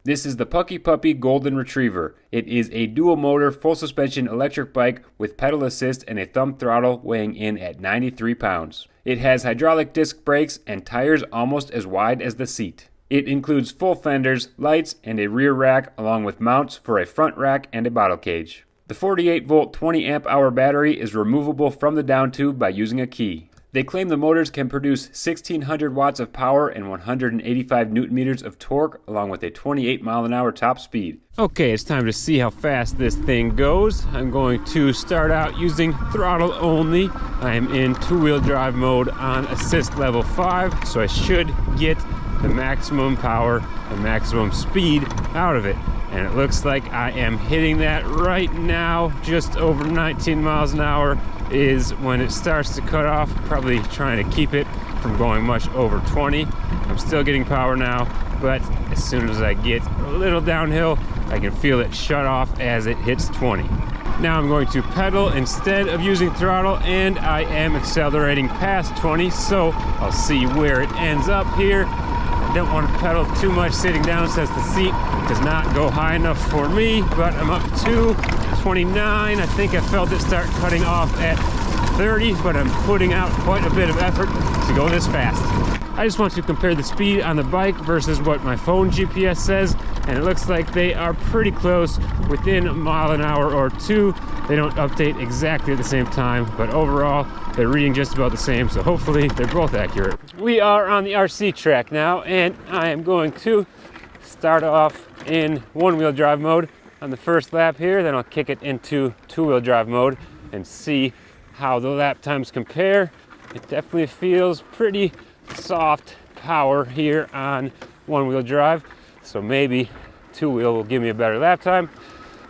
This is the Puckipuppy Golden Retriever. It is a dual motor, full suspension electric bike with pedal assist and a thumb throttle weighing in at 93 pounds. It has hydraulic disc brakes and tires almost as wide as the seat. It includes full fenders, lights, and a rear rack along with mounts for a front rack and a bottle cage. The 48-volt 20 amp hour battery is removable from the down tube by using a key. They claim the motors can produce 1600 watts of power and 185 newton meters of torque along with a 28 mile an hour top speed. Okay, it's time to see how fast this thing goes. I'm going to start out using throttle only. I am in two-wheel drive mode on assist level 5, so I should get the maximum power and maximum speed out of it. And it looks like I am hitting that right now. Just over 19 miles an hour is when it starts to cut off. Probably trying to keep it from going much over 20. I'm still getting power now, but as soon as I get a little downhill, I can feel it shut off as it hits 20. Now I'm going to pedal instead of using throttle, and I am accelerating past 20, so I'll see where it ends up here. I don't want to pedal too much sitting down since the seat does not go high enough for me, but I'm up to 29. I think I felt it start cutting off at 30, but I'm putting out quite a bit of effort to go this fast. I just want to compare the speed on the bike versus what my phone GPS says, and it looks like they are pretty close, within a mile an hour or two. They don't update exactly at the same time, but overall they're reading just about the same, so hopefully they're both accurate. We are on the RC track now, and I am going to start off in one-wheel drive mode on the first lap here, then I'll kick it into two-wheel drive mode and see how the lap times compare. It definitely feels pretty soft power here on one-wheel drive, so maybe two-wheel will give me a better lap time.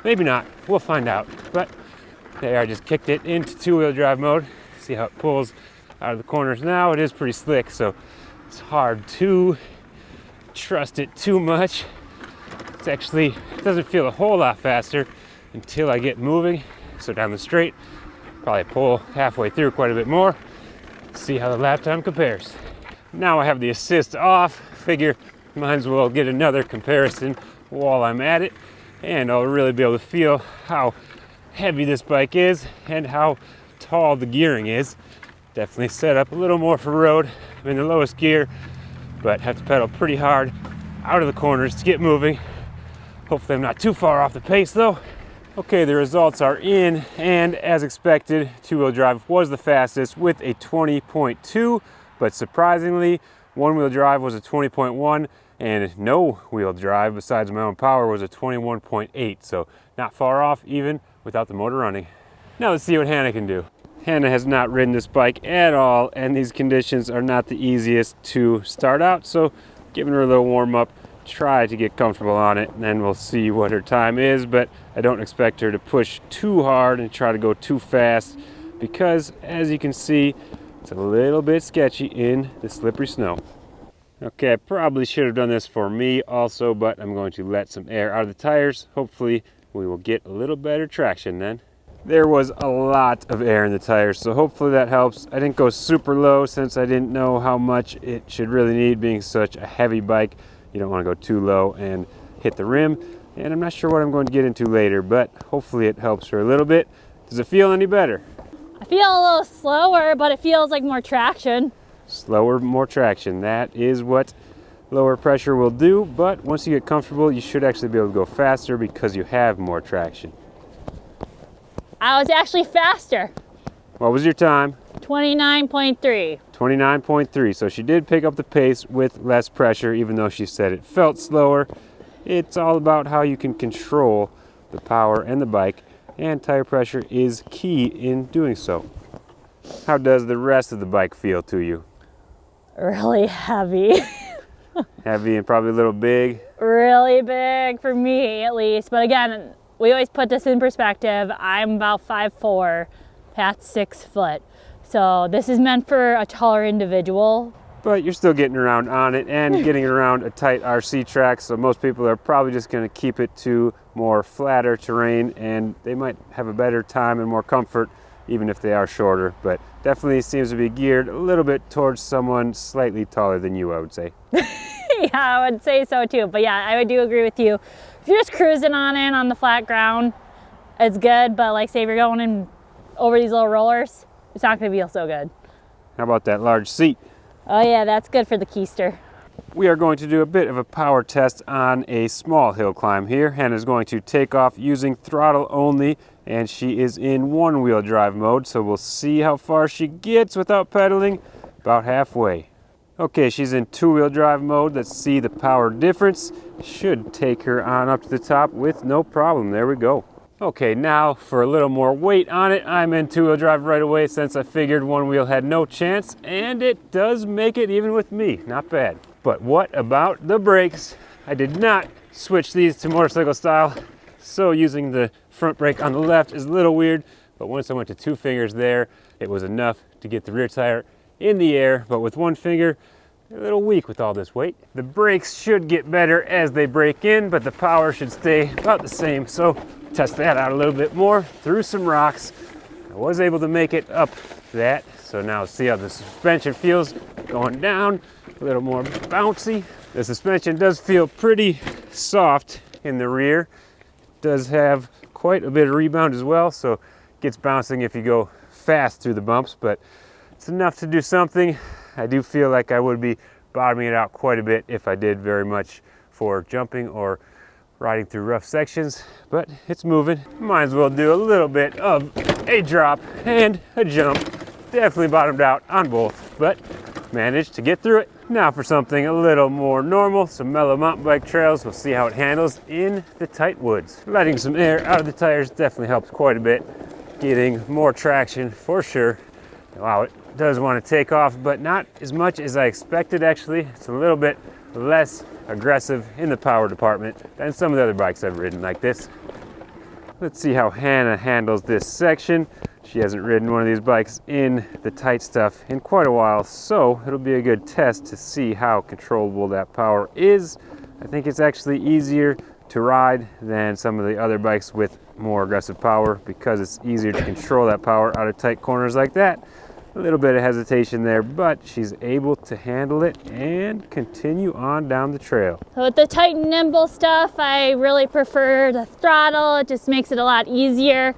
Maybe not, we'll find out. But there, I just kicked it into two-wheel drive mode. See how it pulls out of the corners now. It is pretty slick, so it's hard to trust it too much. It doesn't feel a whole lot faster until I get moving. So down the straight, probably pull halfway through quite a bit more. See how the lap time compares. Now I have the assist off. Figure might as well get another comparison while I'm at it, and I'll really be able to feel how heavy this bike is and how tall the gearing is. Definitely set up a little more for road. I'm in the lowest gear, but have to pedal pretty hard out of the corners to get moving. Hopefully I'm not too far off the pace though. Okay, the results are in, and as expected, two-wheel drive was the fastest with a 20.2, but surprisingly, one-wheel drive was a 20.1, and no wheel drive besides my own power was a 21.8, so not far off even without the motor running. Now let's see what Hannah can do. Hannah has not ridden this bike at all, and these conditions are not the easiest to start out, so giving her a little warm up, try to get comfortable on it, and then we'll see what her time is, but I don't expect her to push too hard and try to go too fast because, as you can see, it's a little bit sketchy in the slippery snow. Okay, I probably should have done this for me also, but I'm going to let some air out of the tires. Hopefully we will get a little better traction then. There was a lot of air in the tires, so hopefully that helps. I didn't go super low since I didn't know how much it should really need, being such a heavy bike. You don't want to go too low and hit the rim, and I'm not sure what I'm going to get into later, but hopefully it helps her a little bit. Does it feel any better? I feel a little slower, but it feels like more traction. Slower, more traction. That is what lower pressure will do, but once you get comfortable, you should actually be able to go faster because you have more traction. I was actually faster. What was your time? 29.3. 29.3. So she did pick up the pace with less pressure, even though she said it felt slower. It's all about how you can control the power and the bike, and tire pressure is key in doing so. How does the rest of the bike feel to you? Really heavy. Heavy and probably a little big? Really big for me, at least. But again, we always put this in perspective. I'm about 5'4", Pat's 6 foot. So this is meant for a taller individual. But you're still getting around on it and getting around a tight RC track, so most people are probably just going to keep it to more flatter terrain, and they might have a better time and more comfort even if they are shorter, but definitely seems to be geared a little bit towards someone slightly taller than you, I would say. Yeah, I would say so too. But yeah, I do agree with you. If you're just cruising on in on the flat ground, it's good. But like say if you're going in over these little rollers, it's not going to feel so good. How about that large seat? Oh yeah, that's good for the keister. We are going to do a bit of a power test on a small hill climb here. Hannah's going to take off using throttle only, and she is in one-wheel drive mode, so we'll see how far she gets without pedaling. About halfway. Okay, she's in two-wheel drive mode. Let's see the power difference. Should take her on up to the top with no problem. There we go. Okay, now for a little more weight on it, I'm in two-wheel drive right away since I figured one wheel had no chance, and it does make it even with me. Not bad. But what about the brakes? I did not switch these to motorcycle style, so using the front brake on the left is a little weird, but once I went to two fingers there, it was enough to get the rear tire in the air, but with one finger, a little weak with all this weight. The brakes should get better as they brake in, but the power should stay about the same, so test that out a little bit more through some rocks. I was able to make it up that, so now see how the suspension feels going down, a little more bouncy. The suspension does feel pretty soft in the rear. It does have quite a bit of rebound as well, so it gets bouncing if you go fast through the bumps, but it's enough to do something. I do feel like I would be bottoming it out quite a bit if I did very much for jumping or riding through rough sections, but it's moving. Might as well do a little bit of a drop and a jump. Definitely bottomed out on both, but managed to get through it. Now for something a little more normal, some mellow mountain bike trails. We'll see how it handles in the tight woods. Letting some air out of the tires definitely helps quite a bit. Getting more traction for sure. Wow, it does want to take off, but not as much as I expected actually. It's a little bit less aggressive in the power department than some of the other bikes I've ridden like this. Let's see how Hannah handles this section. She hasn't ridden one of these bikes in the tight stuff in quite a while, so it'll be a good test to see how controllable that power is. I think it's actually easier to ride than some of the other bikes with more aggressive power because it's easier to control that power out of tight corners like that. A little bit of hesitation there, but she's able to handle it and continue on down the trail. So with the tight and nimble stuff, I really prefer the throttle. It just makes it a lot easier.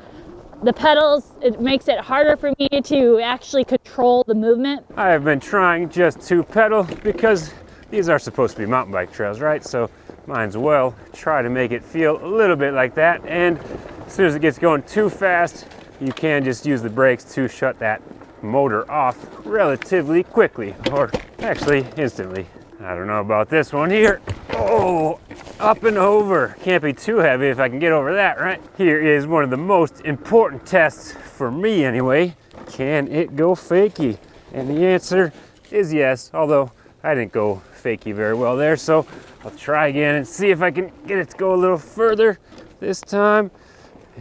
The pedals, it makes it harder for me to actually control the movement. I have been trying just to pedal because these are supposed to be mountain bike trails, right? So might as well try to make it feel a little bit like that. And as soon as it gets going too fast, you can just use the brakes to shut that motor off relatively quickly, or actually instantly. I don't know about this one here. Oh, up and over. Can't be too heavy if I can get over that, right? Here is one of the most important tests for me anyway. Can it go fakie? And the answer is yes, although I didn't go fakie very well there, so I'll try again and see if I can get it to go a little further this time.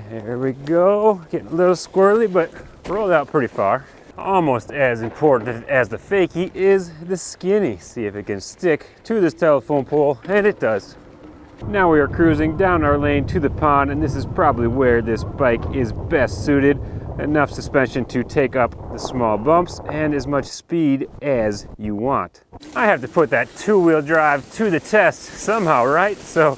There we go. Getting a little squirrely, but rolled out pretty far. Almost as important as the fakie is the skinny. See if it can stick to this telephone pole, and it does. Now we are cruising down our lane to the pond, and this is probably where this bike is best suited. Enough suspension to take up the small bumps and as much speed as you want. I have to put that two-wheel drive to the test somehow, right? So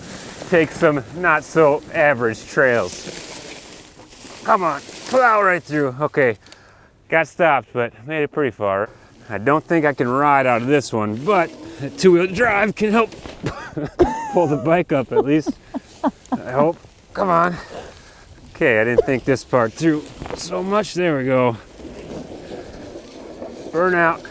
take some not so average trails. Come on, plow right through. Okay. Got stopped, but made it pretty far. I don't think I can ride out of this one, but a two-wheel drive can help pull the bike up at least. I hope. Come on. Okay, I didn't think this part through so much. There we go. Burnout.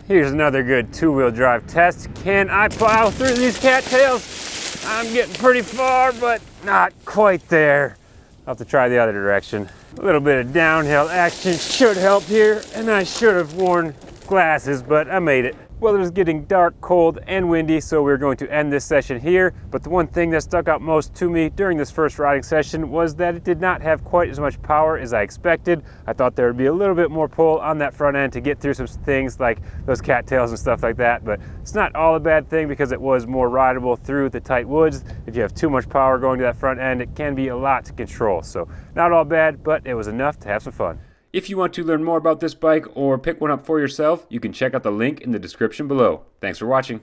Here's another good two-wheel drive test. Can I plow through these cattails? I'm getting pretty far, but not quite there. I'll have to try the other direction. A little bit of downhill action should help here, and I should have worn glasses, but I made it. Well, it was getting dark, cold, and windy, so we're going to end this session here. But the one thing that stuck out most to me during this first riding session was that it did not have quite as much power as I expected. I thought there would be a little bit more pull on that front end to get through some things like those cattails and stuff like that, but it's not all a bad thing because it was more rideable through the tight woods. If you have too much power going to that front end, it can be a lot to control. So not all bad, but it was enough to have some fun. If you want to learn more about this bike or pick one up for yourself, you can check out the link in the description below. Thanks for watching.